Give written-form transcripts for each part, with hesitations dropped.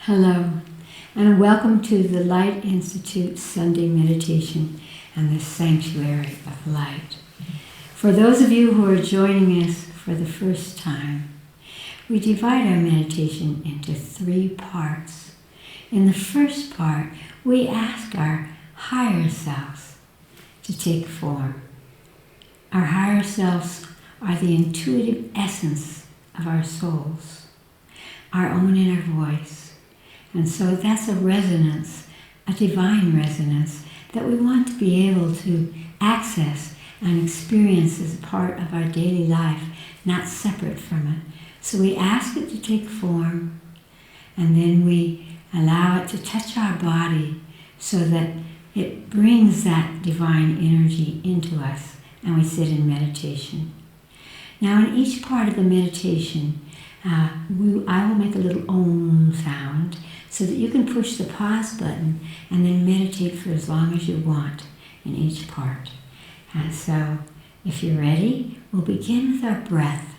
Hello, and welcome to the Light Institute Sunday Meditation and the Sanctuary of Light. For those of you who are joining us for the first time, we divide our meditation into 3 parts. In the first part, we ask our higher selves to take form. Our higher selves are the intuitive essence of our souls, our own inner voice. And so that's a resonance, a divine resonance, that we want to be able to access and experience as a part of our daily life, not separate from it. So we ask it to take form, and then we allow it to touch our body so that it brings that divine energy into us, and we sit in meditation. Now in each part of the meditation, I will make a little Om sound so that you can push the pause button and then meditate for as long as you want in each part. And so, if you're ready, we'll begin with our breath.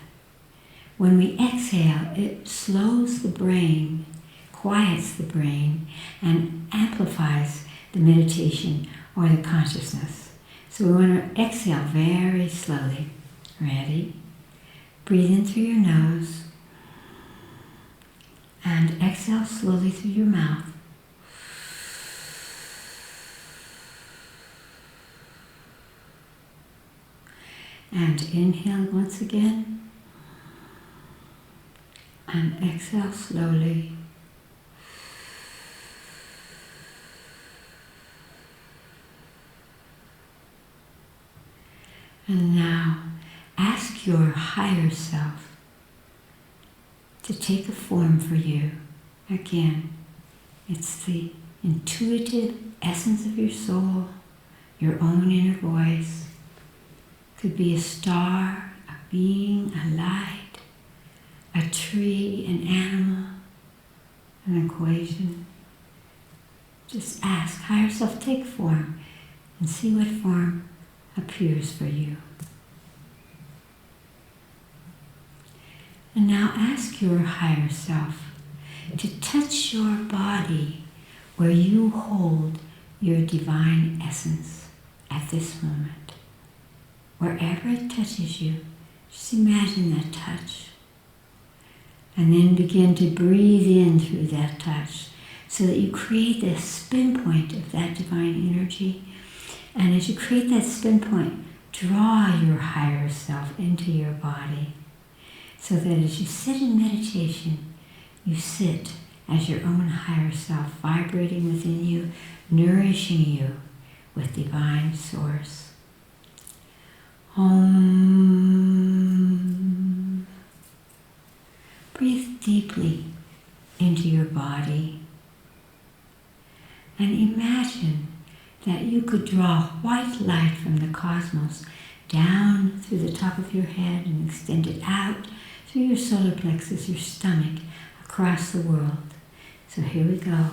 When we exhale, it slows the brain, quiets the brain, and amplifies the meditation or the consciousness. So we want to exhale very slowly. Ready? Breathe in through your nose. And exhale slowly through your mouth. And inhale once again. And exhale slowly. And now ask your higher self to take a form for you. Again, it's the intuitive essence of your soul, your own inner voice. Could be a star, a being, a light, a tree, an animal, an equation. Just ask, higher self, take form and see what form appears for you. And now ask your higher self to touch your body where you hold your divine essence at this moment. Wherever it touches you, just imagine that touch. And then begin to breathe in through that touch so that you create this spin point of that divine energy. And as you create that spin point, draw your higher self into your body. So that as you sit in meditation, you sit as your own higher self, vibrating within you, nourishing you with divine source. Om. Breathe deeply into your body and imagine that you could draw white light from the cosmos down through the top of your head and extend it out through your solar plexus, your stomach, across the world. So here we go.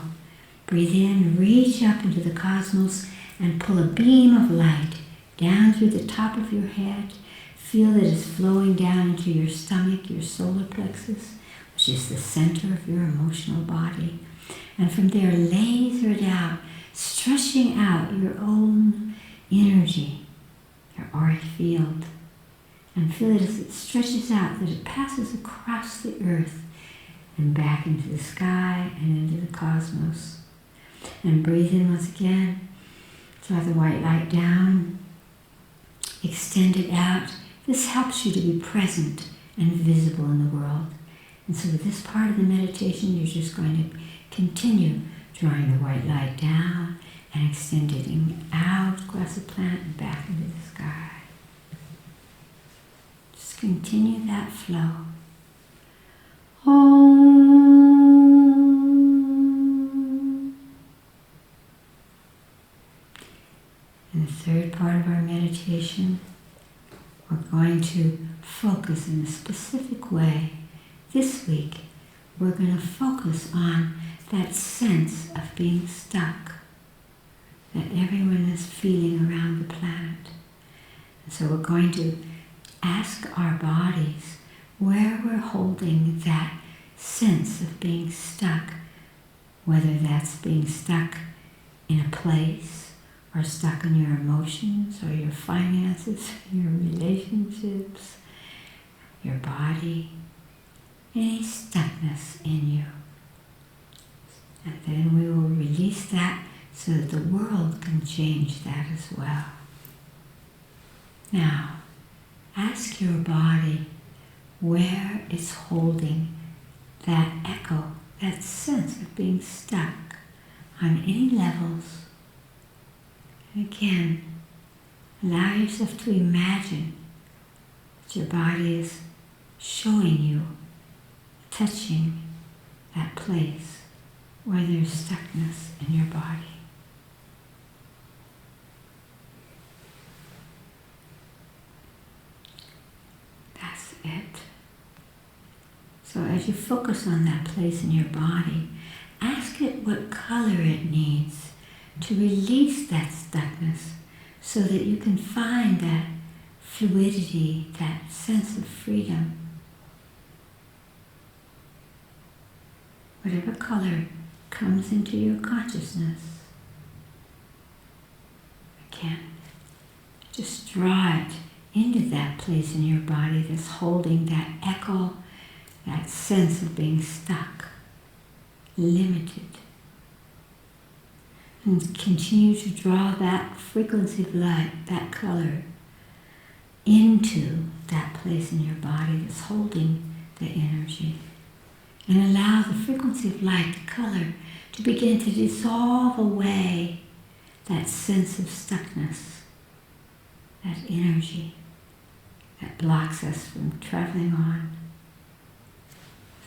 Breathe in, reach up into the cosmos and pull a beam of light down through the top of your head. Feel that it's flowing down into your stomach, your solar plexus, which is the center of your emotional body. And from there, laser it out, stretching out your own energy, your auric field. And feel it as it stretches out, that it passes across the earth and back into the sky and into the cosmos. And breathe in once again. Draw the white light down. Extend it out. This helps you to be present and visible in the world. And so with this part of the meditation, you're just going to continue drawing the white light down and extending it out across the planet and back into the sky. Continue that flow. Om. In the third part of our meditation, we're going to focus in a specific way. This week, we're going to focus on that sense of being stuck that everyone is feeling around the planet. And so we're going to ask our bodies where we're holding that sense of being stuck whether that's being stuck in a place, or stuck in your emotions, or your finances, your relationships, your body, any stuckness in you. And then we will release that so that the world can change that as well. Now, ask your body where it's holding that echo, that sense of being stuck on any levels. And again, allow yourself to imagine that your body is showing you, touching that place where there's stuckness in your body. That's it. So as you focus on that place in your body, ask it what color it needs to release that stuckness so that you can find that fluidity, that sense of freedom. Whatever color comes into your consciousness. Again, just draw it into that place in your body that's holding that echo, that sense of being stuck, limited. And continue to draw that frequency of light, that color, into that place in your body that's holding the energy. And allow the frequency of light, the color, to begin to dissolve away that sense of stuckness, that energy that blocks us from traveling on.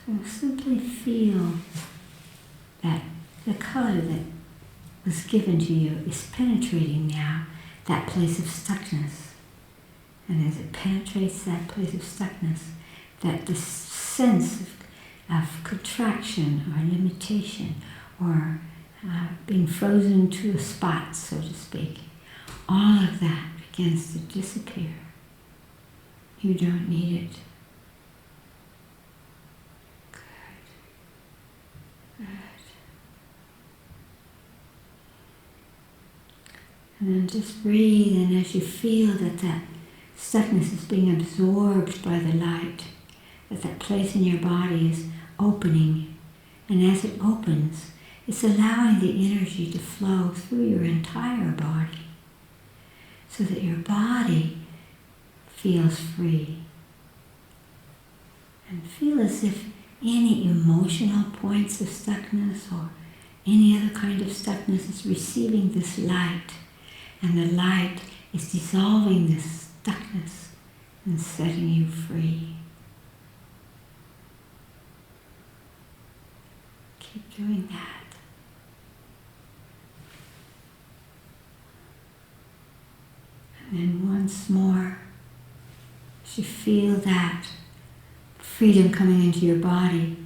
So simply feel that the color that was given to you is penetrating now that place of stuckness. And as it penetrates that place of stuckness, that the sense of contraction or limitation or being frozen to a spot, so to speak, all of that begins to disappear. You don't need it. Good. And then just breathe, and as you feel that that stuckness is being absorbed by the light, that place in your body is opening, and as it opens, it's allowing the energy to flow through your entire body so that your body feels free. And feel as if any emotional points of stuckness or any other kind of stuckness is receiving this light, and the light is dissolving this stuckness and setting you free. Keep doing that. And then once more, as you feel that freedom coming into your body,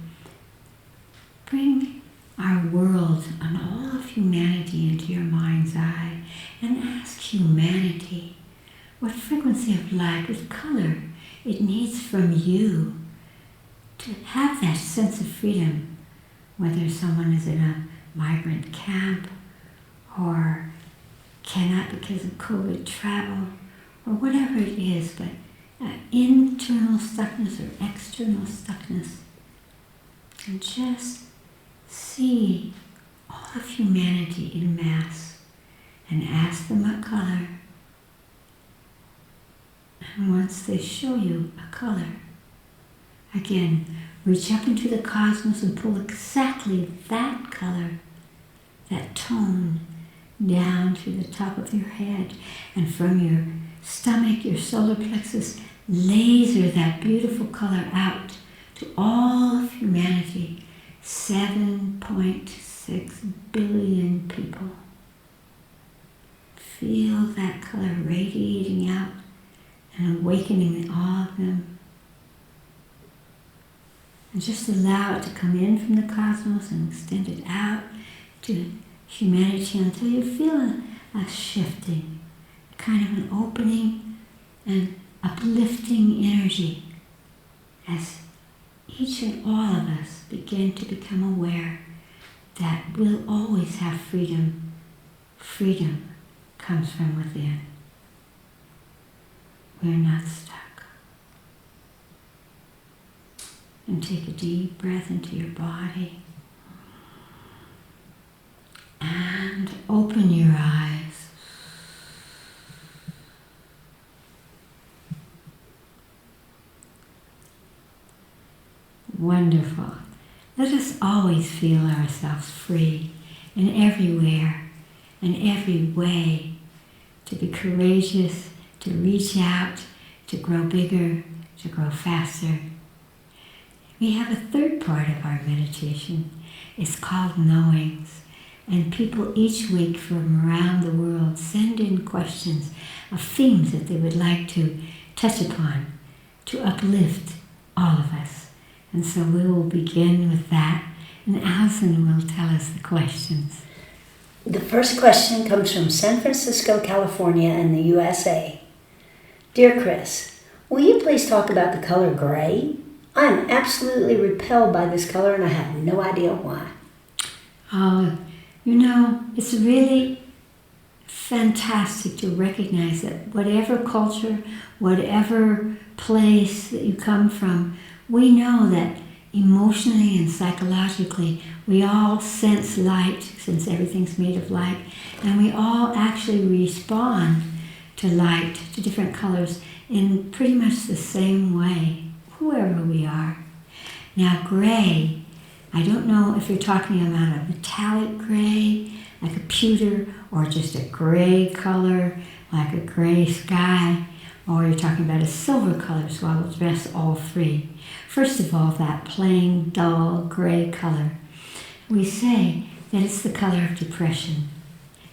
bring our world and all of humanity into your mind's eye and ask humanity what frequency of light, what color it needs from you to have that sense of freedom, whether someone is in a migrant camp or cannot because of COVID travel or whatever it is, but internal stuckness or external stuckness. And just see all of humanity in mass and ask them what color. And once they show you a color, again, reach up into the cosmos and pull exactly that color, that tone, down to the top of your head, and from your stomach, your solar plexus, laser that beautiful color out to all of humanity, 7.6 billion people. Feel that color radiating out and awakening all of them. And just allow it to come in from the cosmos and extend it out to humanity until you feel a shifting, kind of an opening and uplifting energy as each and all of us begin to become aware that we'll always have freedom. Freedom comes from within. We're not stuck. And take a deep breath into your body. And open your eyes. Wonderful. Let us always feel ourselves free in everywhere and every way, to be courageous, to reach out, to grow bigger, to grow faster. We have a third part of our meditation. It's called knowings. And people each week from around the world send in questions of themes that they would like to touch upon, to uplift all of us. And so we will begin with that, and Alison will tell us the questions. The first question comes from San Francisco, California in the U.S.A. Dear Chris, will you please talk about the color gray? I am absolutely repelled by this color and I have no idea why. It's really fantastic to recognize that whatever culture, whatever place that you come from, we know that emotionally and psychologically we all sense light, since everything's made of light, and we all actually respond to light, to different colors, in pretty much the same way, whoever we are. Now gray, I don't know if you're talking about a metallic gray, like a pewter, or just a gray color, like a gray sky, or you're talking about a silver color, so I will address all three. First of all, that plain, dull, gray color. We say that it's the color of depression.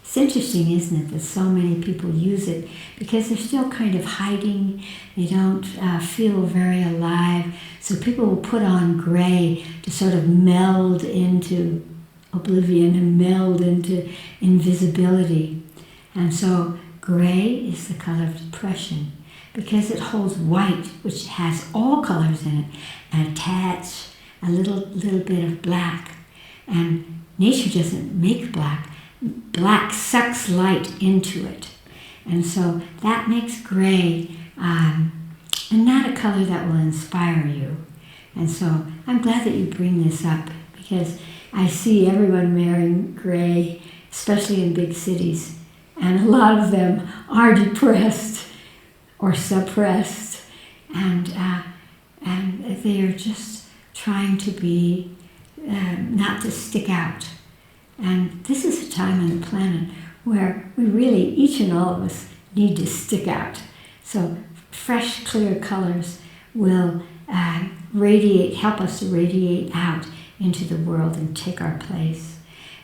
It's interesting, isn't it, that so many people use it because they're still kind of hiding. They don't feel very alive. So people will put on gray to sort of meld into oblivion and meld into invisibility. And so gray is the color of depression because it holds white, which has all colors in it, and attach a little bit of black. And nature doesn't make black. Black sucks light into it. And so that makes gray and not a color that will inspire you. And so I'm glad that you bring this up, because I see everyone wearing gray, especially in big cities, and a lot of them are depressed or suppressed, and they are just trying to be, not to stick out. And this is a time on the planet where we really, each and all of us, need to stick out. So fresh, clear colors will help us to radiate out into the world and take our place.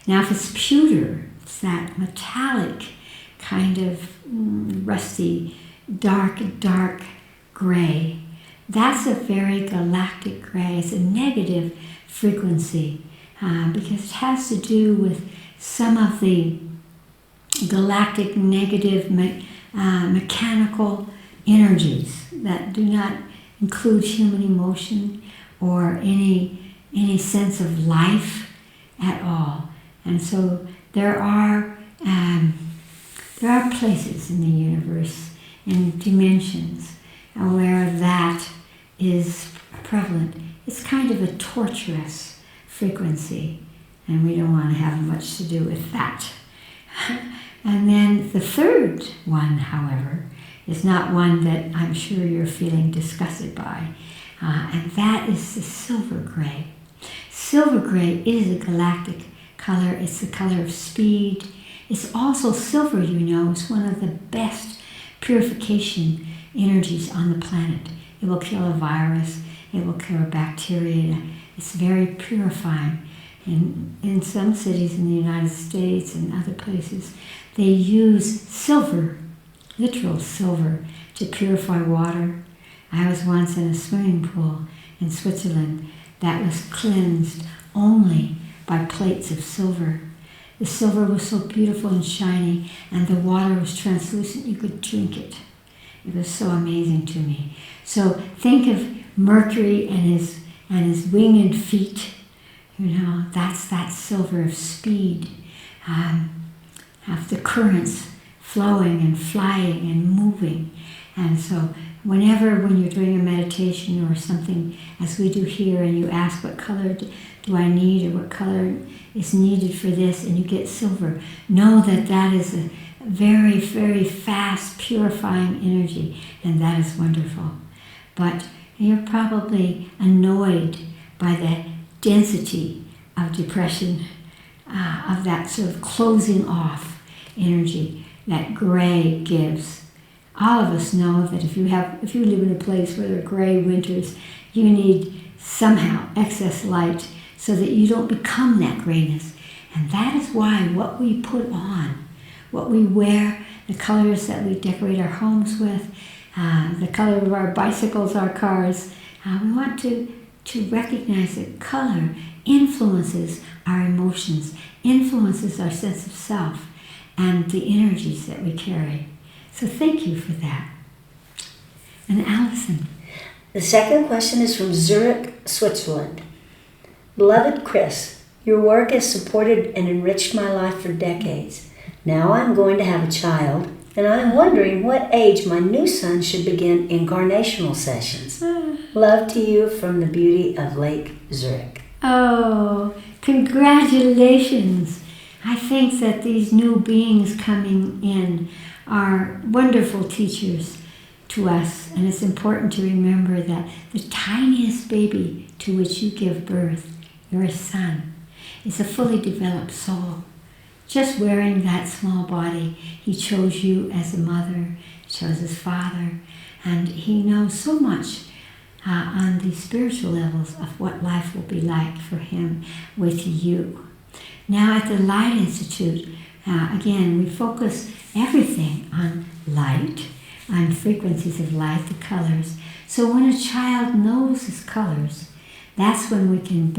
Now if it's pewter, it's that metallic kind of rusty, dark gray. That's a very galactic gray. It's a negative frequency because it has to do with some of the galactic negative mechanical energies that do not include human emotion or any sense of life at all. And so there are places in the universe and dimensions where that is prevalent. It's kind of a torturous frequency, and we don't want to have much to do with that. And then the third one, however, is not one that I'm sure you're feeling disgusted by, and that is the silver gray. Silver gray is a galactic color. It's the color of speed. It's also silver, is one of the best purification energies on the planet. It will kill a virus. It will kill bacteria. It's very purifying. In some cities in the United States and other places, they use silver, literal silver, to purify water. I was once in a swimming pool in Switzerland that was cleansed only by plates of silver. The silver was so beautiful and shiny, and the water was translucent, you could drink it. It was so amazing to me. So think of Mercury and his winged feet, That's that silver of speed, of the currents flowing and flying and moving. And so when you're doing a meditation or something, as we do here, and you ask what color do I need, or what color is needed for this, and you get silver, know that is a very, very fast, purifying energy, and that is wonderful. But you're probably annoyed by the density of depression, of that sort of closing off energy that gray gives. All of us know that if you live in a place where there are gray winters, you need somehow excess light so that you don't become that grayness. And that is why what we put on, what we wear, the colors that we decorate our homes with, the color of our bicycles, our cars, we want to recognize that color influences our emotions, influences our sense of self, and the energies that we carry. So thank you for that. And Allison. The second question is from Zurich, Switzerland. Beloved Chris, your work has supported and enriched my life for decades. Now I'm going to have a child, and I'm wondering what age my new son should begin incarnational sessions. Love to you from the beauty of Lake Zurich. Oh, congratulations. I think that these new beings coming in are wonderful teachers to us, and it's important to remember that the tiniest baby to which you give birth, your son, is a fully developed soul. Just wearing that small body, he chose you as a mother, chose his father, and he knows so much on the spiritual levels of what life will be like for him with you. Now at the Light Institute, again, we focus everything on light, on frequencies of light, the colors. So when a child knows his colors, that's when we can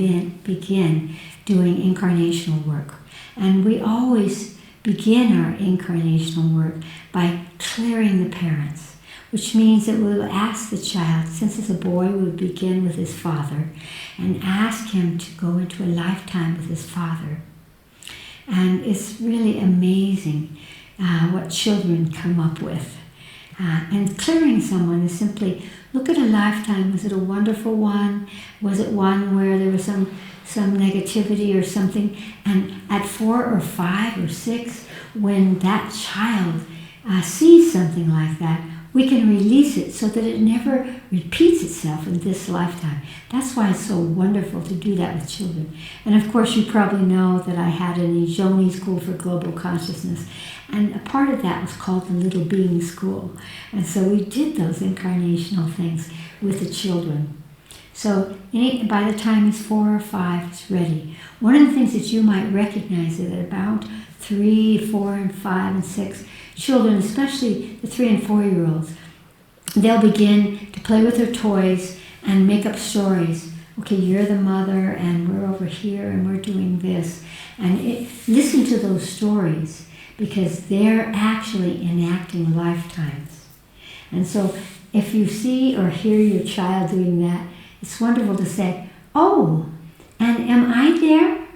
begin doing incarnational work. And we always begin our incarnational work by clearing the parents, which means that we will ask the child, since it's a boy, we would begin with his father and ask him to go into a lifetime with his father. And it's really amazing what children come up with. And clearing someone is simply, look at a lifetime. Was it a wonderful one? Was it one where there was some negativity or something? And at 4 or 5 or 6, when that child sees something like that, we can release it so that it never repeats itself in this lifetime. That's why it's so wonderful to do that with children. And of course, you probably know that I had an U.S.A. School for Global Consciousness, and a part of that was called the Little Being School. And so we did those incarnational things with the children. So by the time he's 4 or 5, it's ready. One of the things that you might recognize is that about 3, 4, and 5, and 6 children, especially the 3 and 4-year-olds, they'll begin to play with their toys and make up stories. Okay, you're the mother, and we're over here, and we're doing this. And listen to those stories, because they're actually enacting lifetimes. And so if you see or hear your child doing that, it's wonderful to say, oh, and am I there?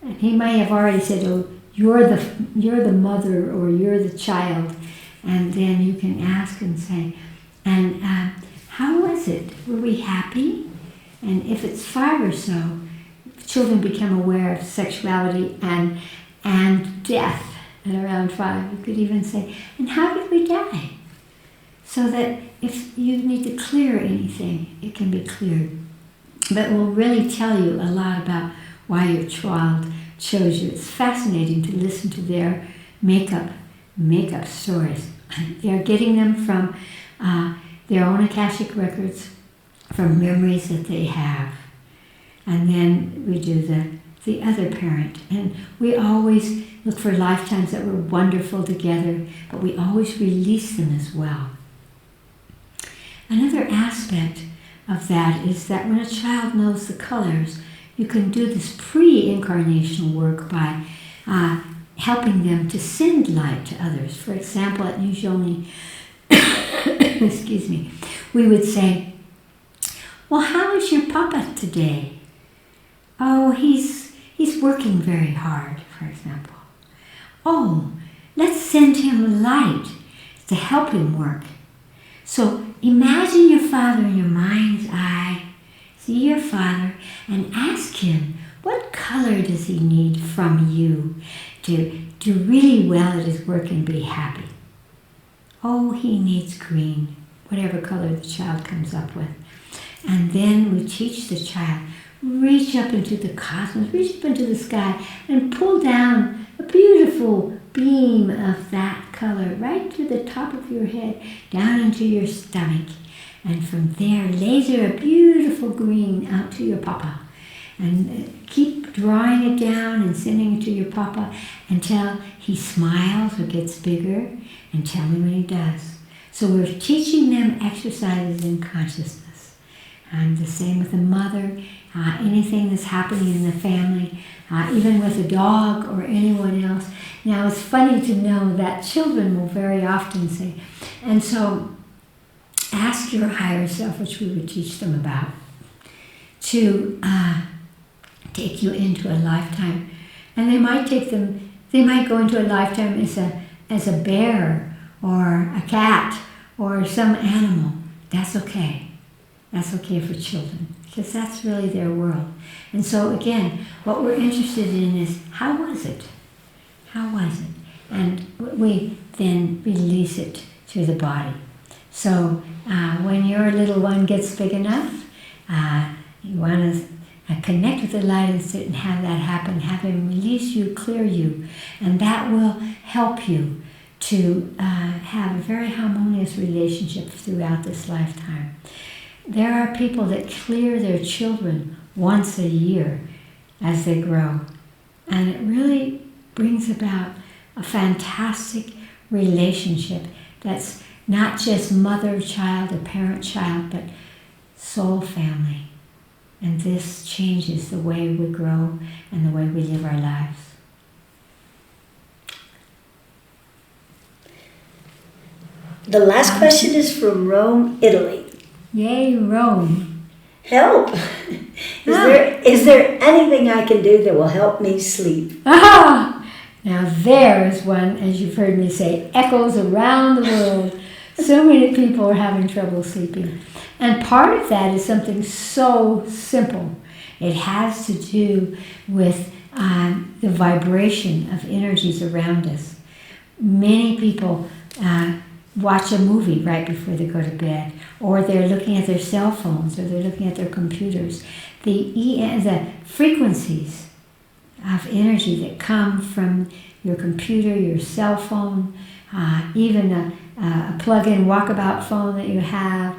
And he might have already said, oh, you're the mother, or you're the child. And then you can ask and say, and how was it? Were we happy? And if it's 5 or so, children become aware of sexuality and death at around 5. You could even say, and how did we die? So that if you need to clear anything, it can be cleared. But it will really tell you a lot about why your child chose you. It's fascinating to listen to their make-up stories. They're getting them from their own Akashic records, from memories that they have. And then we do the other parent. And we always look for lifetimes that were wonderful together, but we always release them as well. Another aspect of that is that when a child knows the colors, you can do this pre-incarnational work by helping them to send light to others. For example, at U.S.A, excuse me, we would say, well, how is your papa today? Oh, he's working very hard, for example. Oh, let's send him light to help him work. So imagine your father in your mind's eye. See your father and ask him, what color does he need from you to do really well at his work and be happy? Oh, he needs green, whatever color the child comes up with. And then we teach the child, reach up into the cosmos, reach up into the sky and pull down a beautiful beam of that color right to the top of your head, down into your stomach. And from there, laser a beautiful green out to your papa. And keep drawing it down and sending it to your papa until he smiles or gets bigger, and tell me when he does. So we're teaching them exercises in consciousness. And the same with the mother, anything that's happening in the family, even with a dog or anyone else. Now it's funny to know that children will very often say, and so ask your higher self, which we would teach them about, to take you into a lifetime. And they might go into a lifetime as a bear or a cat or some animal. That's okay. That's okay for children, because that's really their world. And so again, what we're interested in is, how was it? How was it? And we then release it to the body. So when your little one gets big enough, you want to connect with the light and sit and have that happen, have him release you, clear you, and that will help you to have a very harmonious relationship throughout this lifetime. There are people that clear their children once a year as they grow, and it really brings about a fantastic relationship that's not just mother-child or parent-child, but soul family. And this changes the way we grow and the way we live our lives. The last question is from Rome, Italy. Yay, Rome. Help! Is there anything I can do that will help me sleep? Ah! Now there is one, as you've heard me say, echoes around the world. So many people are having trouble sleeping. And part of that is something so simple. It has to do with the vibration of energies around us. Many people watch a movie right before they go to bed, or they're looking at their cell phones, or they're looking at their computers. The frequencies of energy that come from your computer, your cell phone, even a plug-in walkabout phone that you have,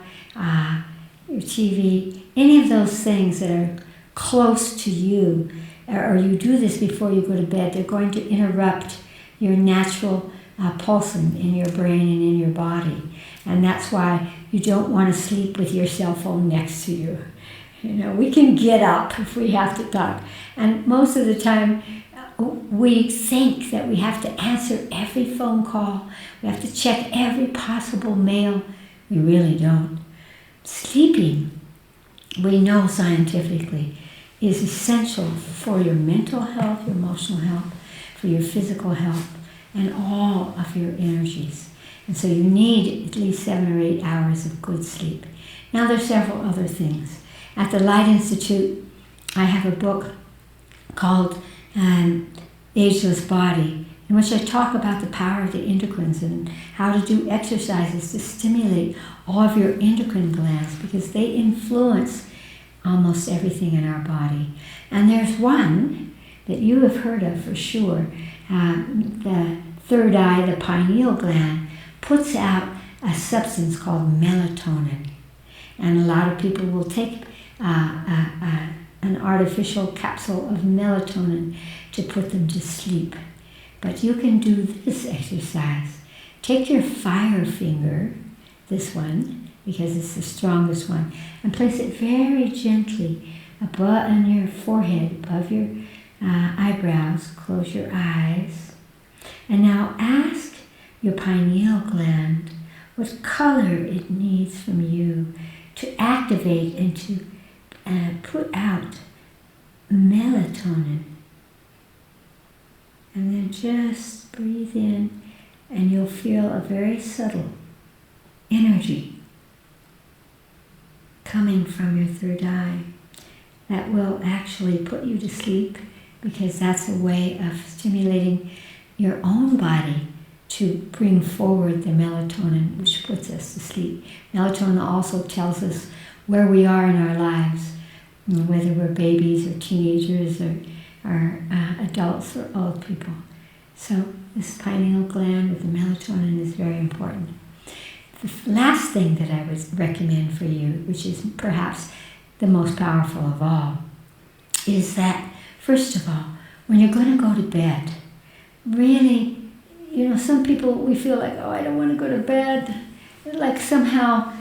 your TV, any of those things that are close to you, or you do this before you go to bed, they're going to interrupt your natural pulsing in your brain and in your body. And that's why you don't want to sleep with your cell phone next to you. You know, we can get up if we have to talk. And most of the time, we think that we have to answer every phone call. We have to check every possible mail. We really don't. Sleeping, we know scientifically, is essential for your mental health, your emotional health, for your physical health, and all of your energies. And so you need at least 7 or 8 hours of good sleep. Now there's several other things. At the Light Institute, I have a book called Ageless Body, in which I talk about the power of the endocrines and how to do exercises to stimulate all of your endocrine glands, because they influence almost everything in our body. And there's one that you have heard of for sure. The third eye, the pineal gland, puts out a substance called melatonin. And a lot of people will take an artificial capsule of melatonin to put them to sleep. But you can do this exercise. Take your fire finger, this one, because it's the strongest one, and place it very gently above on your forehead, above your eyebrows. Close your eyes. And now ask your pineal gland what color it needs from you to activate and to put out melatonin. And then just breathe in, and you'll feel a very subtle energy coming from your third eye that will actually put you to sleep, because that's a way of stimulating your own body to bring forward the melatonin, which puts us to sleep. Melatonin also tells us where we are in our lives, whether we're babies or teenagers or adults or old people. So this pineal gland with the melatonin is very important. The last thing that I would recommend for you, which is perhaps the most powerful of all, is that, first of all, when you're going to go to bed, really, some people, we feel like, oh, I don't want to go to bed. Like somehow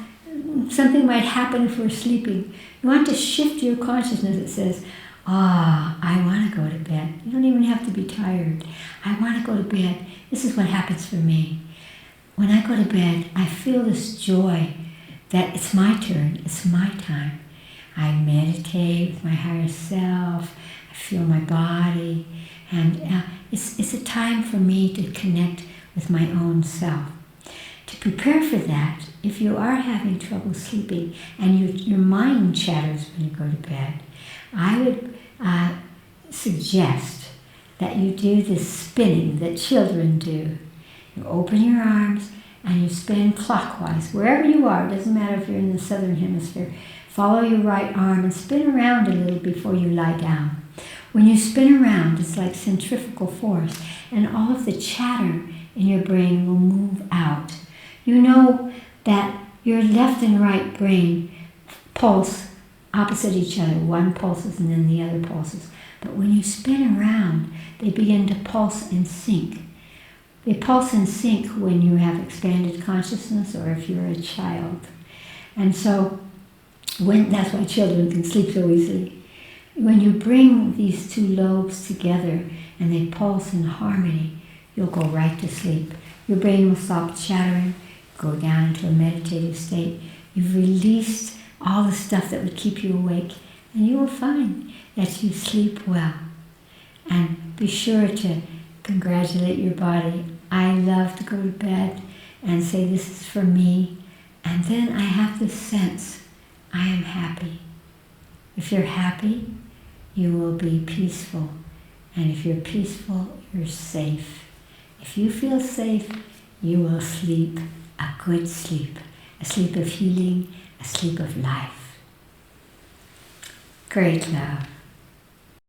something might happen if we're sleeping. You want to shift your consciousness. It says, I want to go to bed. You don't even have to be tired. I want to go to bed. This is what happens for me. When I go to bed, I feel this joy that it's my turn, it's my time. I meditate with my higher self, I feel my body, and it's a time for me to connect with my own self. To prepare for that, if you are having trouble sleeping and your mind chatters when you go to bed, I would suggest that you do this spinning that children do. You open your arms and you spin clockwise, wherever you are. It doesn't matter if you're in the southern hemisphere. Follow your right arm and spin around a little before you lie down. When you spin around, it's like centrifugal force, and all of the chatter in your brain will move out. You know that your left and right brain pulse opposite each other. One pulses and then the other pulses. But when you spin around, they begin to pulse in sync. They pulse in sync when you have expanded consciousness or if you're a child. And so that's why children can sleep so easily. When you bring these two lobes together and they pulse in harmony, you'll go right to sleep. Your brain will stop chattering, go down into a meditative state. You've released all the stuff that would keep you awake, and you will find that you sleep well. And be sure to congratulate your body. I love to go to bed and say, this is for me. And then I have this sense, I am happy. If you're happy, you will be peaceful. And if you're peaceful, you're safe. If you feel safe, you will sleep a good sleep. A sleep of healing, a sleep of life. Great love.